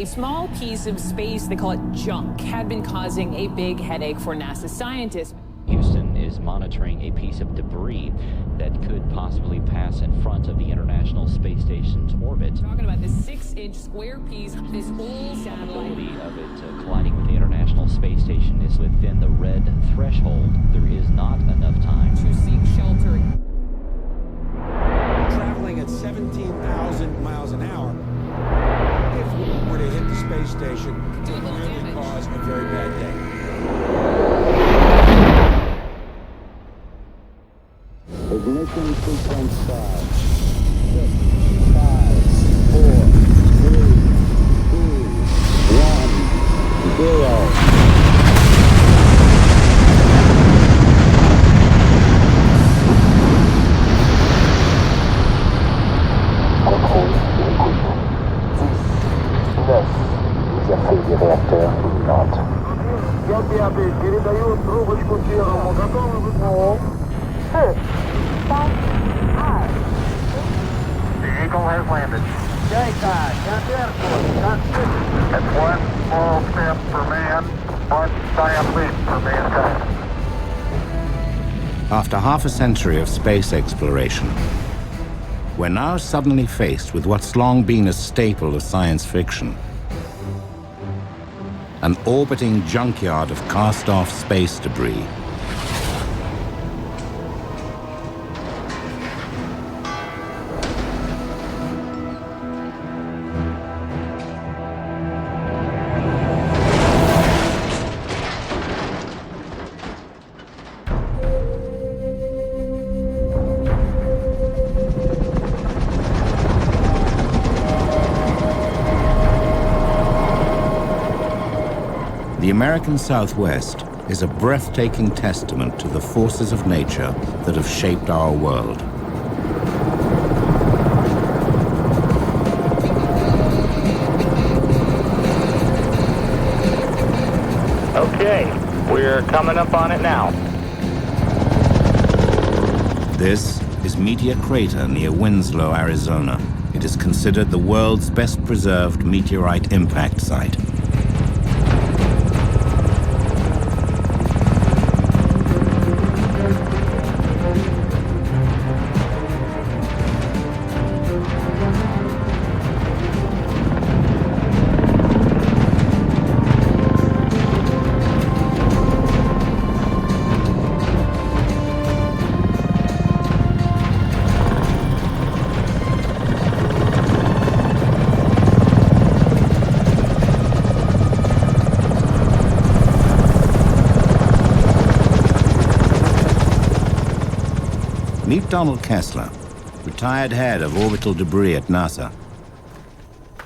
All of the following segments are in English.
A small piece of space, they call it junk, had been causing a big headache for NASA scientists. Houston is monitoring a piece of debris that could possibly pass in front of the International Space Station's orbit. Talking about this 6-inch square piece, this old satellite. The probability of it colliding with the International Space Station is within the red threshold. There is not enough time to seek shelter. Traveling at 17,000 miles an hour, if we were to hit the space station, it would really cause a very bad day. Ignition sequence start. 6, 5, 4, 3, 2, 1, 0. Реактор not. Я передаю трубочку первому. Готовы вы? The Eagle has landed. That's one small step for man, one giant leap for mankind. After half a century of space exploration, we're now suddenly faced with what's long been a staple of science fiction: an orbiting junkyard of cast-off space debris. The American Southwest is a breathtaking testament to the forces of nature that have shaped our world. Okay, we're coming up on it now. This is Meteor Crater near Winslow, Arizona. It is considered the world's best preserved meteorite impact site. Meet Donald Kessler, retired head of orbital debris at NASA.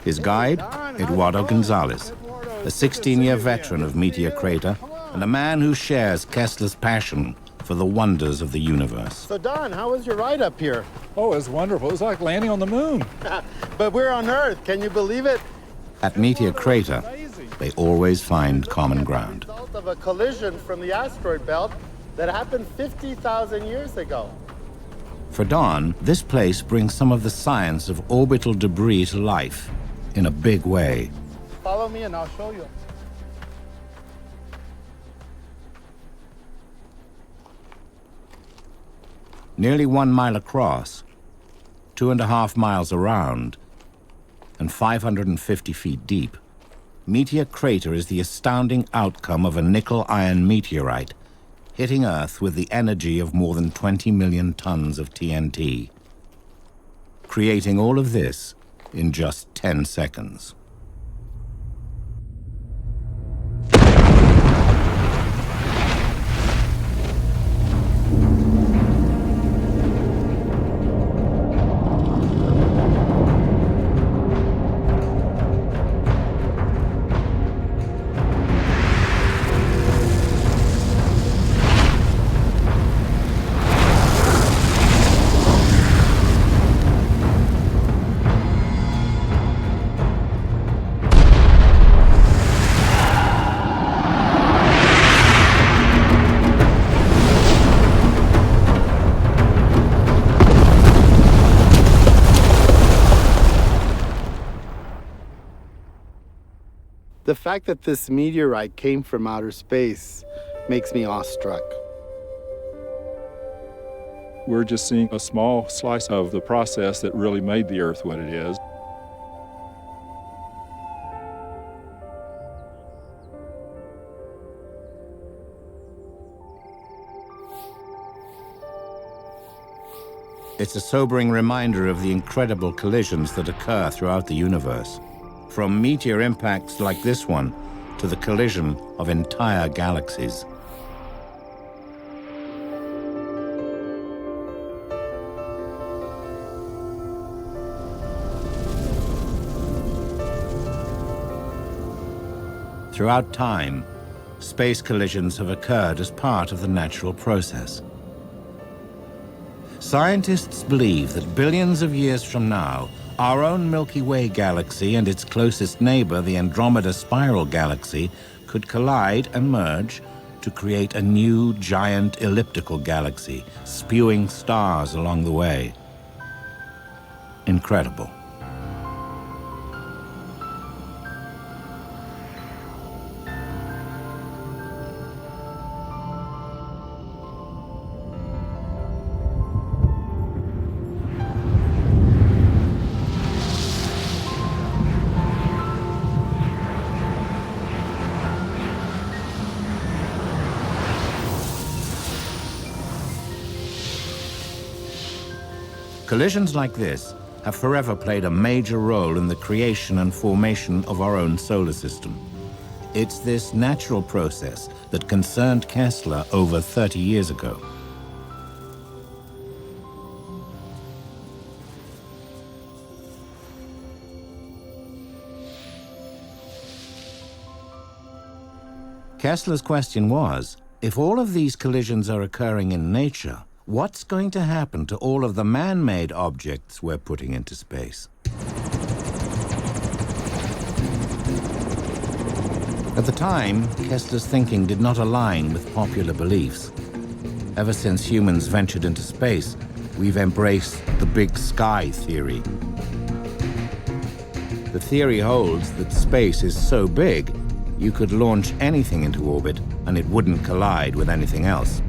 His guide, Eduardo Gonzalez, a 16-year veteran of Meteor Crater and a man who shares Kessler's passion for the wonders of the universe. So Don, how was your ride up here? Oh, it was wonderful. It was like landing on the moon. But we're on Earth. Can you believe it? At Meteor Crater, they always find common ground. The result of a collision from the asteroid belt that happened 50,000 years ago. For Don, this place brings some of the science of orbital debris to life in a big way. Follow me and I'll show you. Nearly 1 mile across, 2.5 miles around, and 550 feet deep, Meteor Crater is the astounding outcome of a nickel-iron meteorite hitting Earth with the energy of more than 20 million tons of TNT, creating all of this in just 10 seconds. The fact that this meteorite came from outer space makes me awestruck. We're just seeing a small slice of the process that really made the Earth what it is. It's a sobering reminder of the incredible collisions that occur throughout the universe, from meteor impacts like this one to the collision of entire galaxies. Throughout time, space collisions have occurred as part of the natural process. Scientists believe that billions of years from now, our own Milky Way galaxy and its closest neighbor, the Andromeda Spiral Galaxy, could collide and merge to create a new giant elliptical galaxy, spewing stars along the way. Incredible. Collisions like this have forever played a major role in the creation and formation of our own solar system. It's this natural process that concerned Kessler over 30 years ago. Kessler's question was, if all of these collisions are occurring in nature, what's going to happen to all of the man-made objects we're putting into space? At the time, Kessler's thinking did not align with popular beliefs. Ever since humans ventured into space, we've embraced the big sky theory. The theory holds that space is so big, you could launch anything into orbit and it wouldn't collide with anything else.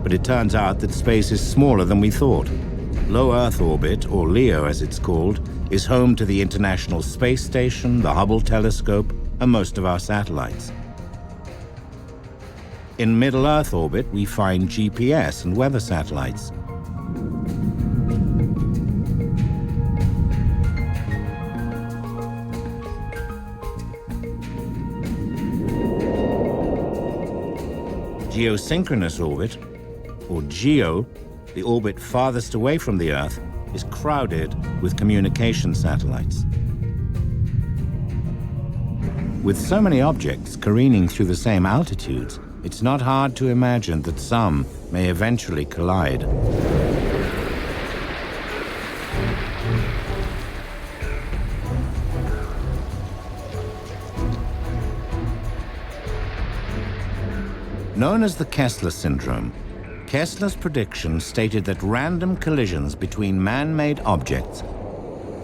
But it turns out that space is smaller than we thought. Low Earth orbit, or LEO as it's called, is home to the International Space Station, the Hubble telescope, and most of our satellites. In middle Earth orbit, we find GPS and weather satellites. Geosynchronous orbit, or GEO, the orbit farthest away from the Earth, is crowded with communication satellites. With so many objects careening through the same altitudes, it's not hard to imagine that some may eventually collide. Known as the Kessler syndrome, Kessler's prediction stated that random collisions between man-made objects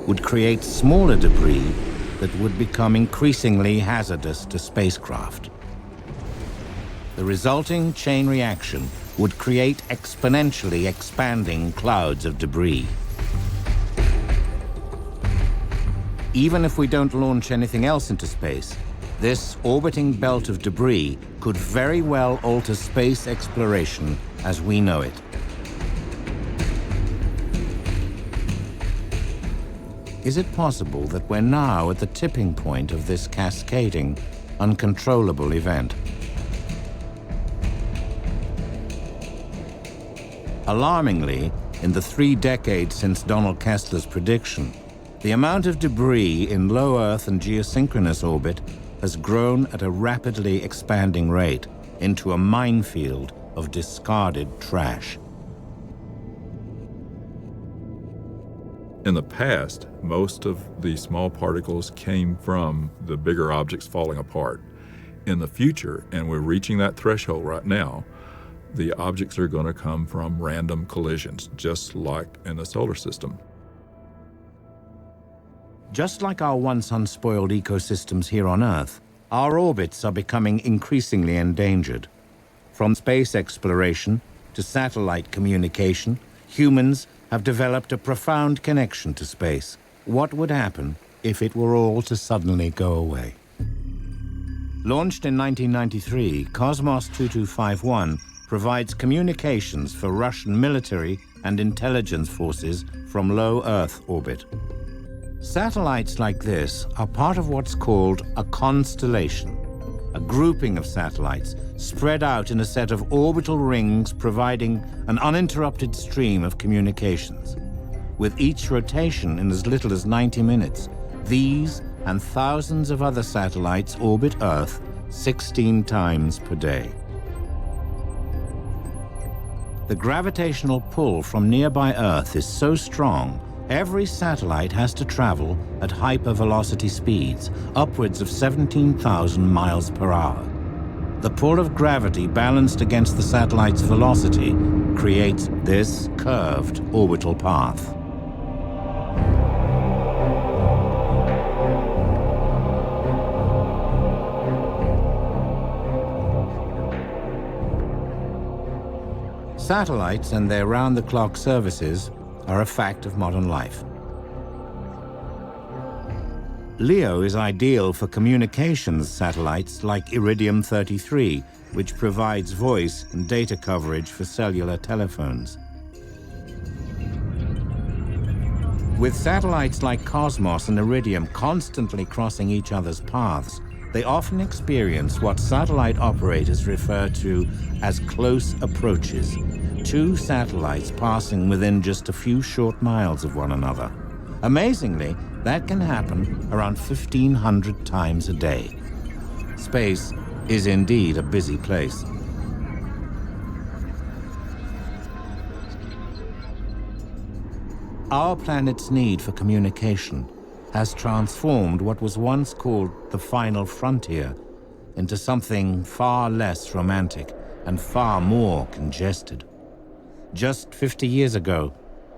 would create smaller debris that would become increasingly hazardous to spacecraft. The resulting chain reaction would create exponentially expanding clouds of debris. Even if we don't launch anything else into space, this orbiting belt of debris could very well alter space exploration as we know it. Is it possible that we're now at the tipping point of this cascading, uncontrollable event? Alarmingly, in the 3 decades since Donald Kessler's prediction, the amount of debris in low Earth and geosynchronous orbit has grown at a rapidly expanding rate into a minefield of discarded trash. In the past, most of the small particles came from the bigger objects falling apart. In the future, and we're reaching that threshold right now, the objects are going to come from random collisions, just like in the solar system. Just like our once unspoiled ecosystems here on Earth, our orbits are becoming increasingly endangered. From space exploration to satellite communication, humans have developed a profound connection to space. What would happen if it were all to suddenly go away? Launched in 1993, Cosmos 2251 provides communications for Russian military and intelligence forces from low Earth orbit. Satellites like this are part of what's called a constellation, a grouping of satellites spread out in a set of orbital rings providing an uninterrupted stream of communications. With each rotation in as little as 90 minutes, these and thousands of other satellites orbit Earth 16 times per day. The gravitational pull from nearby Earth is so strong, every satellite has to travel at hypervelocity speeds, upwards of 17,000 miles per hour. The pull of gravity balanced against the satellite's velocity creates this curved orbital path. Satellites and their round-the-clock services are a fact of modern life. LEO is ideal for communications satellites like Iridium 33, which provides voice and data coverage for cellular telephones. With satellites like Cosmos and Iridium constantly crossing each other's paths, they often experience what satellite operators refer to as close approaches, two satellites passing within just a few short miles of one another. Amazingly, that can happen around 1,500 times a day. Space is indeed a busy place. Our planet's need for communication has transformed what was once called the final frontier into something far less romantic and far more congested. Just 50 years ago,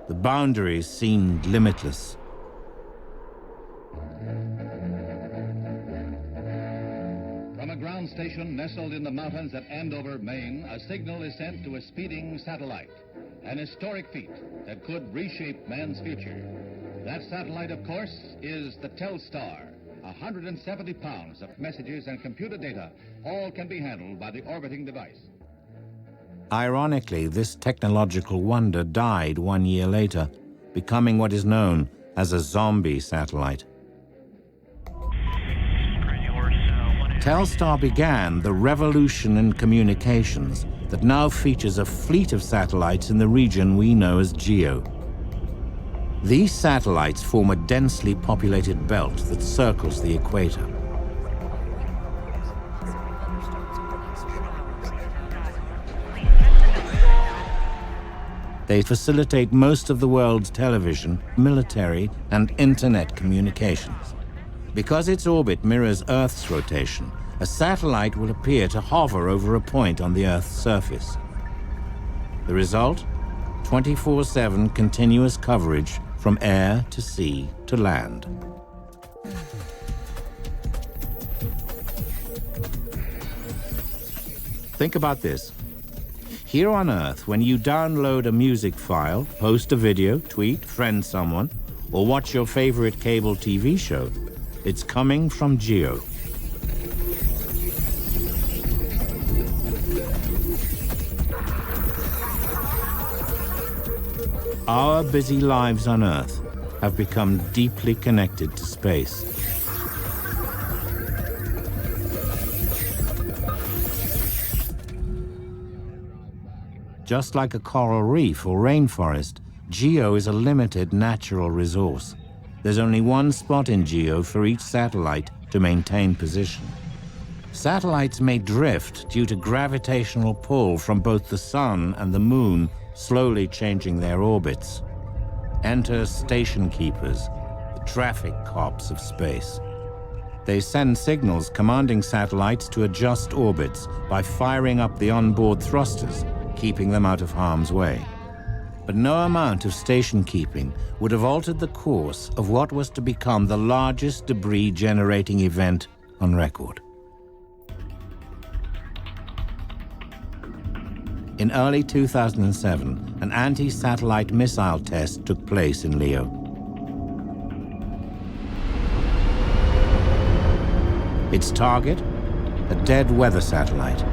the boundaries seemed limitless. From a ground station nestled in the mountains at Andover, Maine, a signal is sent to a speeding satellite, an historic feat that could reshape man's future. That satellite, of course, is the Telstar. 170 pounds of messages and computer data, all can be handled by the orbiting device. Ironically, this technological wonder died 1 year later, becoming what is known as a zombie satellite. Telstar began the revolution in communications that now features a fleet of satellites in the region we know as GEO. These satellites form a densely populated belt that circles the equator. They facilitate most of the world's television, military, and internet communications. Because its orbit mirrors Earth's rotation, a satellite will appear to hover over a point on the Earth's surface. The result? 24/7 continuous coverage from air to sea to land. Think about this. Here on Earth, when you download a music file, post a video, tweet, friend someone, or watch your favorite cable TV show, it's coming from GEO. Our busy lives on Earth have become deeply connected to space. Just like a coral reef or rainforest, GEO is a limited natural resource. There's only one spot in GEO for each satellite to maintain position. Satellites may drift due to gravitational pull from both the sun and the moon, slowly changing their orbits. Enter station keepers, the traffic cops of space. They send signals commanding satellites to adjust orbits by firing up the onboard thrusters, keeping them out of harm's way. but no amount of station keeping would have altered the course of what was to become the largest debris-generating event on record. In early 2007, an anti-satellite missile test took place in Leo. Its target, a dead weather satellite.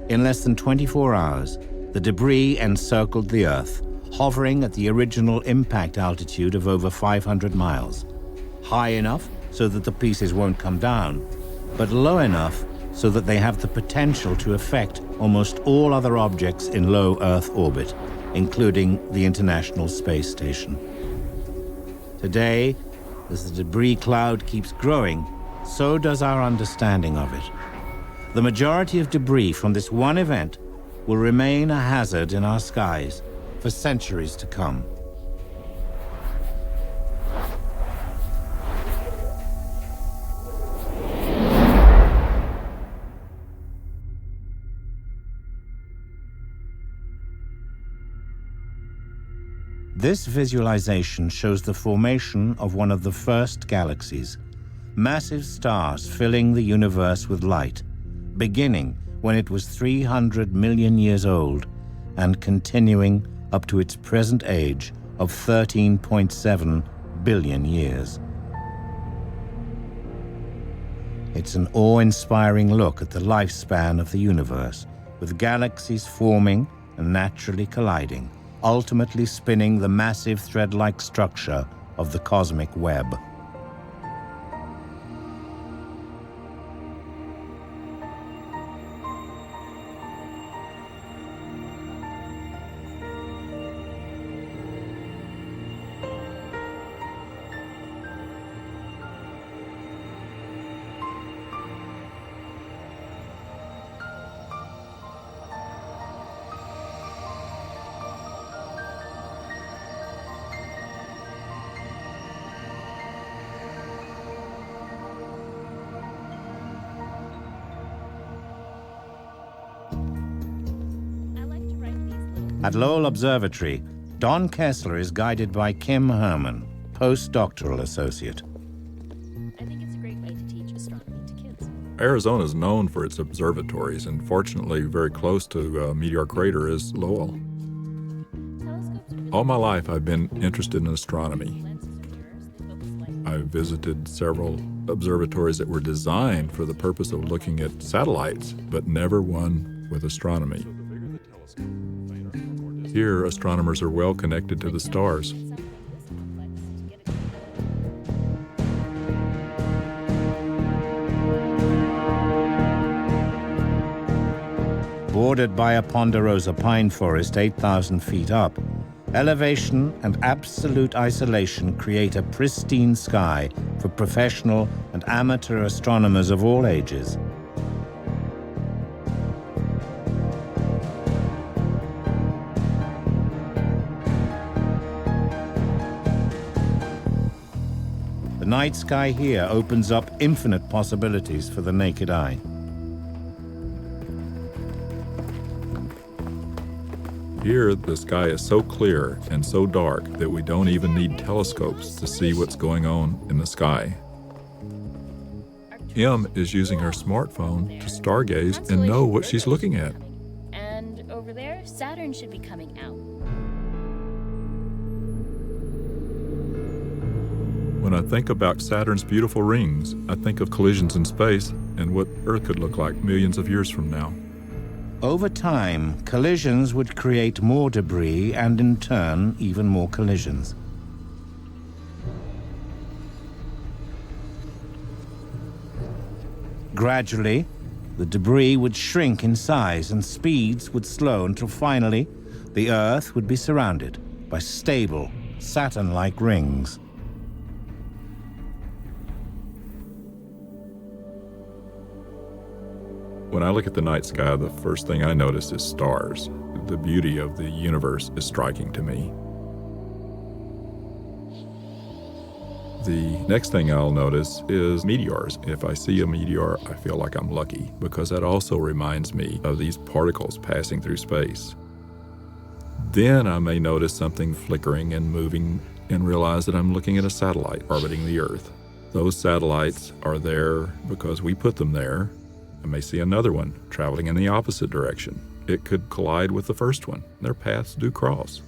In less than 24 hours, the debris encircled the Earth, hovering at the original impact altitude of over 500 miles. High enough so that the pieces won't come down, but low enough so that they have the potential to affect almost all other objects in low Earth orbit, including the International Space Station. Today, as the debris cloud keeps growing, so does our understanding of it. The majority of debris from this one event will remain a hazard in our skies for centuries to come. This visualization shows the formation of one of the first galaxies, massive stars filling the universe with light, beginning when it was 300 million years old and continuing up to its present age of 13.7 billion years. It's an awe-inspiring look at the lifespan of the universe, with galaxies forming and naturally colliding, ultimately spinning the massive thread-like structure of the cosmic web. At Lowell Observatory, Don Kessler is guided by Kim Herman, postdoctoral associate. I think it's a great way to teach astronomy to kids. Arizona is known for its observatories, and fortunately very close to Meteor Crater is Lowell. All my life I've been interested in astronomy. I've visited several observatories that were designed for the purpose of looking at satellites, but never one with astronomy. Here, astronomers are well connected to the stars. Bordered by a ponderosa pine forest 8,000 feet up, elevation and absolute isolation create a pristine sky for professional and amateur astronomers of all ages. The night sky here opens up infinite possibilities for the naked eye. Here, the sky is so clear and so dark that we don't even need telescopes to see what's going on in the sky. Em is using her smartphone to stargaze and know what she's looking at. And over there, Saturn should be coming out. When I think about Saturn's beautiful rings, I think of collisions in space and what Earth could look like millions of years from now. Over time, collisions would create more debris and, in turn, even more collisions. Gradually, the debris would shrink in size and speeds would slow until finally the Earth would be surrounded by stable, Saturn-like rings. When I look at the night sky, the first thing I notice is stars. The beauty of the universe is striking to me. The next thing I'll notice is meteors. If I see a meteor, I feel like I'm lucky because that also reminds me of these particles passing through space. Then I may notice something flickering and moving and realize that I'm looking at a satellite orbiting the Earth. Those satellites are there because we put them there. I may see another one traveling in the opposite direction. It could collide with the first one. Their paths do cross.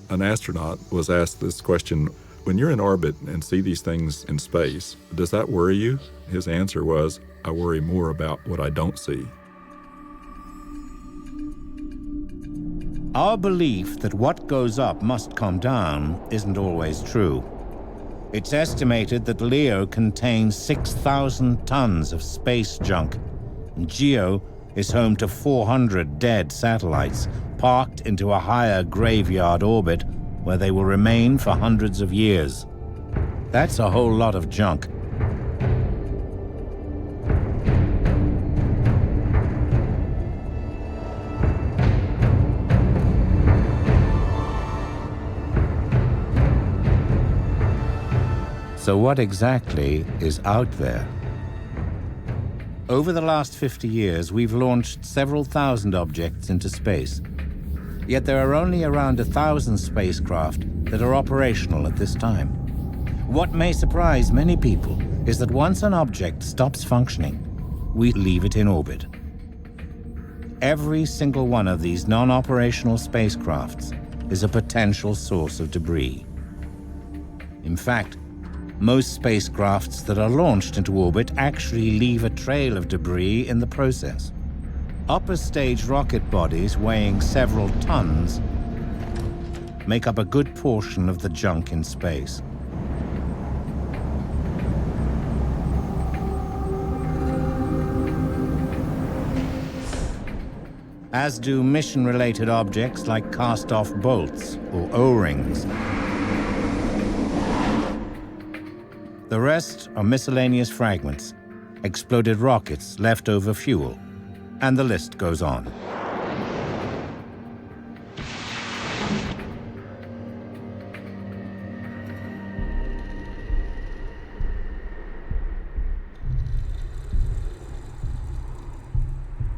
An astronaut was asked this question, when you're in orbit and see these things in space, does that worry you? His answer was, I worry more about what I don't see. Our belief that what goes up must come down isn't always true. It's estimated that LEO contains 6,000 tons of space junk, and GEO is home to 400 dead satellites parked into a higher graveyard orbit where they will remain for hundreds of years. That's a whole lot of junk. So what exactly is out there? Over the last 50 years, we've launched several thousand objects into space. Yet there are only around 1,000 spacecraft that are operational at this time. What may surprise many people is that once an object stops functioning, we leave it in orbit. Every single one of these non-operational spacecrafts is a potential source of debris. In fact, most spacecrafts that are launched into orbit actually leave a trail of debris in the process. Upper stage rocket bodies weighing several tons make up a good portion of the junk in space. As do mission-related objects like cast-off bolts or O-rings. The rest are miscellaneous fragments, exploded rockets, leftover fuel, and the list goes on.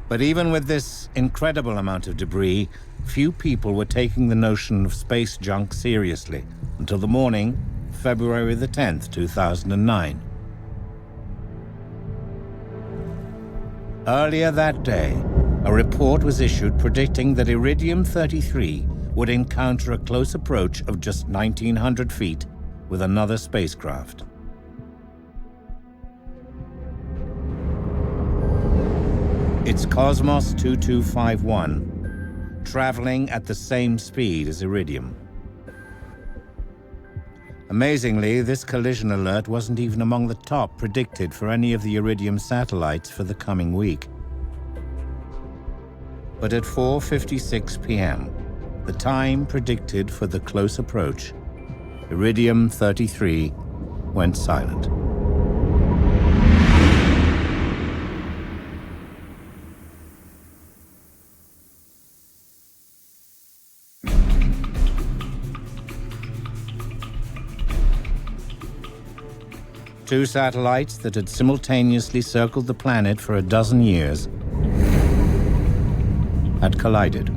But even with this incredible amount of debris, few people were taking the notion of space junk seriously until the morning, February the 10th, 2009. Earlier that day, a report was issued predicting that Iridium-33 would encounter a close approach of just 1,900 feet with another spacecraft. It's Cosmos 2251, traveling at the same speed as Iridium. Amazingly, this collision alert wasn't even among the top predicted for any of the Iridium satellites for the coming week. But at 4:56 p.m., the time predicted for the close approach, Iridium-33 went silent. Two satellites that had simultaneously circled the planet for a dozen years had collided.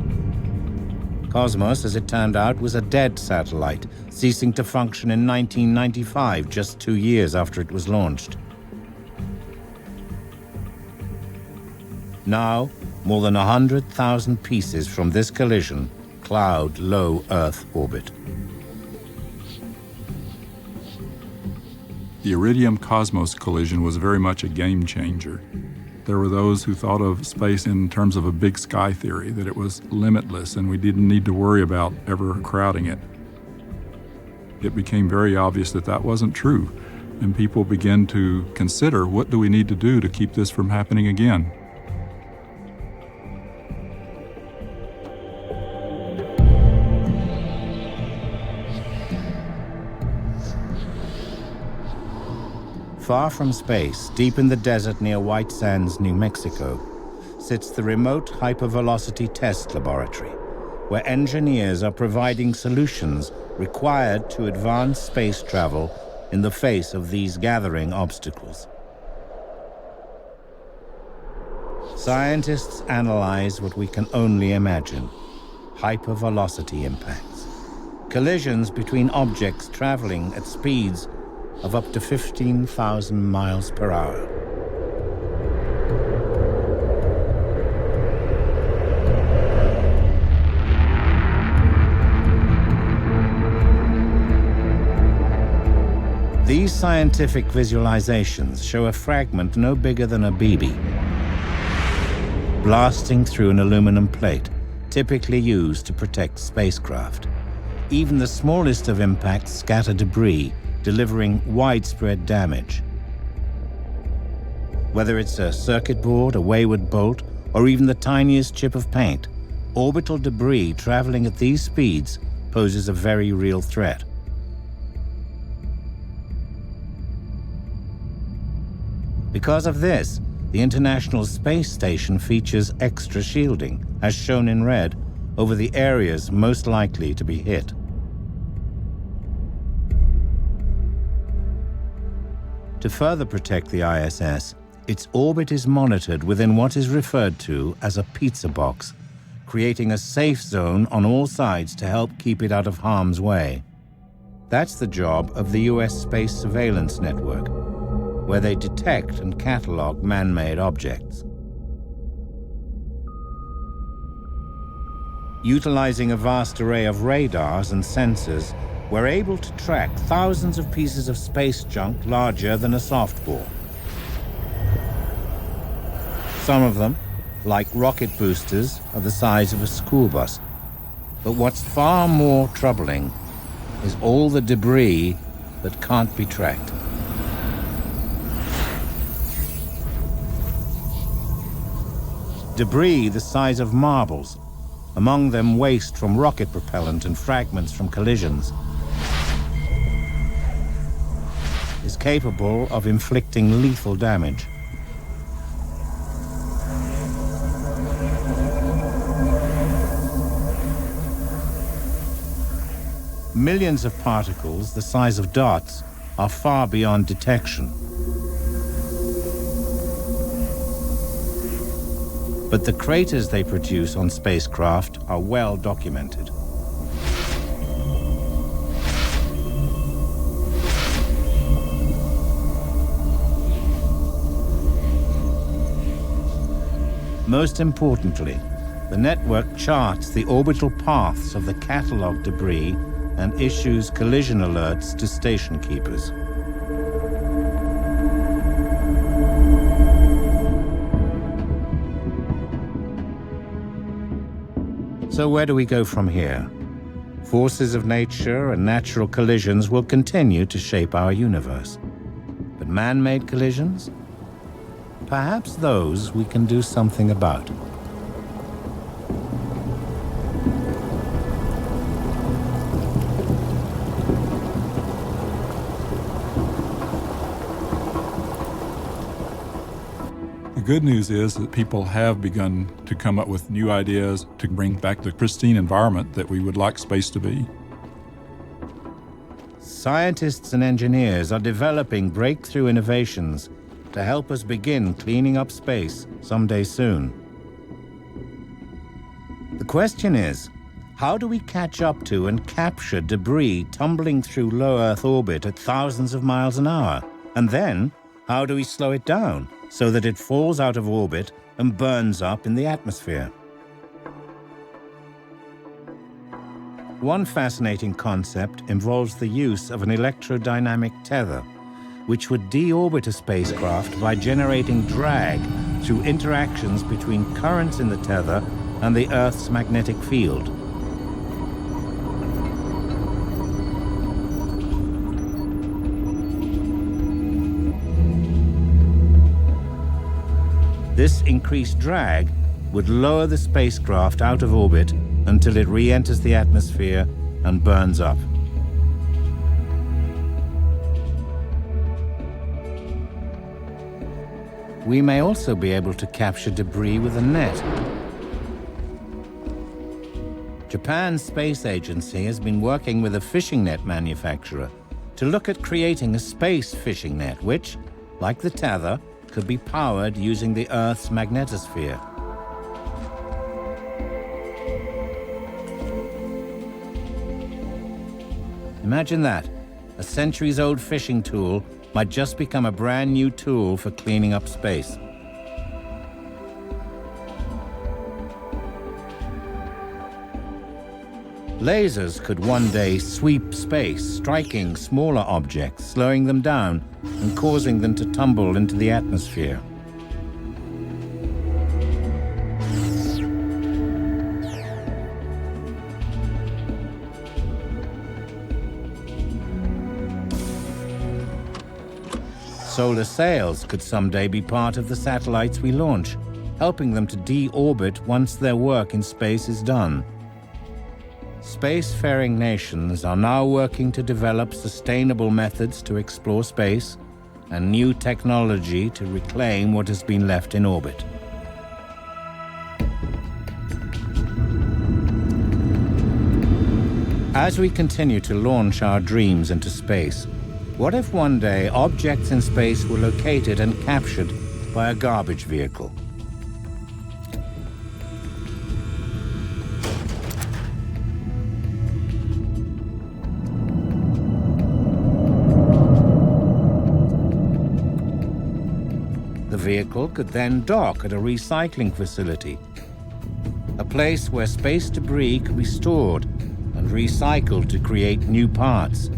Cosmos, as it turned out, was a dead satellite, ceasing to function in 1995, just 2 years after it was launched. Now, more than 100,000 pieces from this collision cloud low Earth orbit. The Iridium-Cosmos collision was very much a game changer. There were those who thought of space in terms of a big sky theory, that it was limitless and we didn't need to worry about ever crowding it. It became very obvious that that wasn't true, and people began to consider, what do we need to do to keep this from happening again? Far from space, deep in the desert near White Sands, New Mexico, sits the remote hypervelocity test laboratory, where engineers are providing solutions required to advance space travel in the face of these gathering obstacles. Scientists analyze what we can only imagine: hypervelocity impacts, collisions between objects traveling at speeds of up to 15,000 miles per hour. These scientific visualizations show a fragment no bigger than a BB, blasting through an aluminum plate, typically used to protect spacecraft. Even the smallest of impacts scatter debris, delivering widespread damage. Whether it's a circuit board, a wayward bolt, or even the tiniest chip of paint, orbital debris traveling at these speeds poses a very real threat. Because of this, the International Space Station features extra shielding, as shown in red, over the areas most likely to be hit. To further protect the ISS, its orbit is monitored within what is referred to as a pizza box, creating a safe zone on all sides to help keep it out of harm's way. That's the job of the US Space Surveillance Network, where they detect and catalog man-made objects. Utilizing a vast array of radars and sensors, we're able to track thousands of pieces of space junk larger than a softball. Some of them, like rocket boosters, are the size of a school bus. But what's far more troubling is all the debris that can't be tracked. Debris the size of marbles, among them waste from rocket propellant and fragments from collisions, is capable of inflicting lethal damage. Millions of particles the size of dots are far beyond detection. But the craters they produce on spacecraft are well documented. Most importantly, the network charts the orbital paths of the catalog debris and issues collision alerts to station keepers. So where do we go from here? Forces of nature and natural collisions will continue to shape our universe. But man-made collisions? Perhaps those we can do something about. The good news is that people have begun to come up with new ideas to bring back the pristine environment that we would like space to be. Scientists and engineers are developing breakthrough innovations to help us begin cleaning up space someday soon. The question is, how do we catch up to and capture debris tumbling through low Earth orbit at thousands of miles an hour? And then, how do we slow it down so that it falls out of orbit and burns up in the atmosphere? One fascinating concept involves the use of an electrodynamic tether, which would deorbit a spacecraft by generating drag through interactions between currents in the tether and the Earth's magnetic field. This increased drag would lower the spacecraft out of orbit until it re-enters the atmosphere and burns up. we may also be able to capture debris with a net. Japan's space agency has been working with a fishing net manufacturer to look at creating a space fishing net which, like the tether, could be powered using the Earth's magnetosphere. Imagine that. A centuries-old fishing tool might just become a brand new tool for cleaning up space. Lasers could one day sweep space, striking smaller objects, slowing them down, and causing them to tumble into the atmosphere. Solar sails could someday be part of the satellites we launch, helping them to deorbit once their work in space is done. Spacefaring nations are now working to develop sustainable methods to explore space and new technology to reclaim what has been left in orbit. As we continue to launch our dreams into space, what if one day objects in space were located and captured by a garbage vehicle? The vehicle could then dock at a recycling facility, a place where space debris could be stored and recycled to create new parts.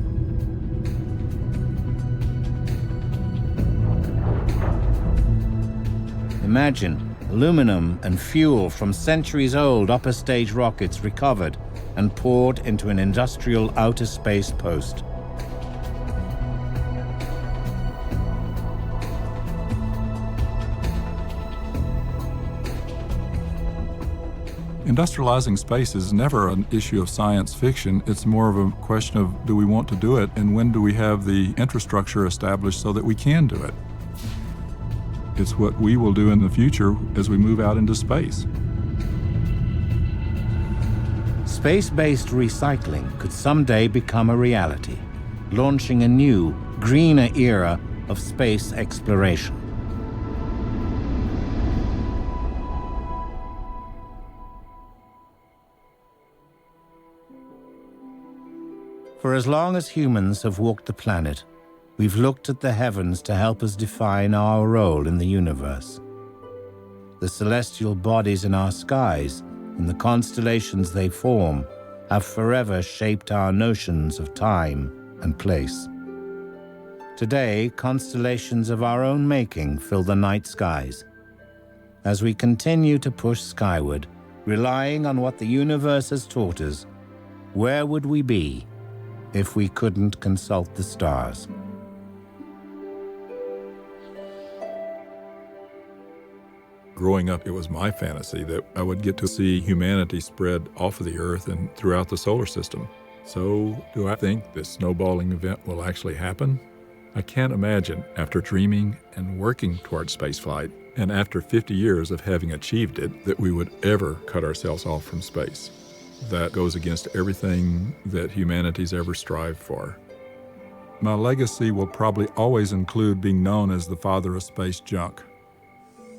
Imagine aluminum and fuel from centuries-old upper-stage rockets recovered and poured into an industrial outer space post. Industrializing space is never an issue of science fiction. It's more of a question of, do we want to do it, and when do we have the infrastructure established so that we can do it? It's what we will do in the future as we move out into space. Space-based recycling could someday become a reality, launching a new, greener era of space exploration. For as long as humans have walked the planet, we've looked at the heavens to help us define our role in the universe. The celestial bodies in our skies and the constellations they form have forever shaped our notions of time and place. Today, constellations of our own making fill the night skies. As we continue to push skyward, relying on what the universe has taught us, where would we be if we couldn't consult the stars? Growing up, it was my fantasy that I would get to see humanity spread off of the Earth and throughout the solar system. So, do I think this snowballing event will actually happen? I can't imagine, after dreaming and working towards spaceflight, and after 50 years of having achieved it, that we would ever cut ourselves off from space. That goes against everything that humanity's ever strived for. My legacy will probably always include being known as the father of space junk.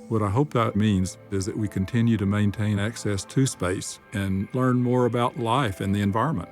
What I hope that means is that we continue to maintain access to space and learn more about life and the environment.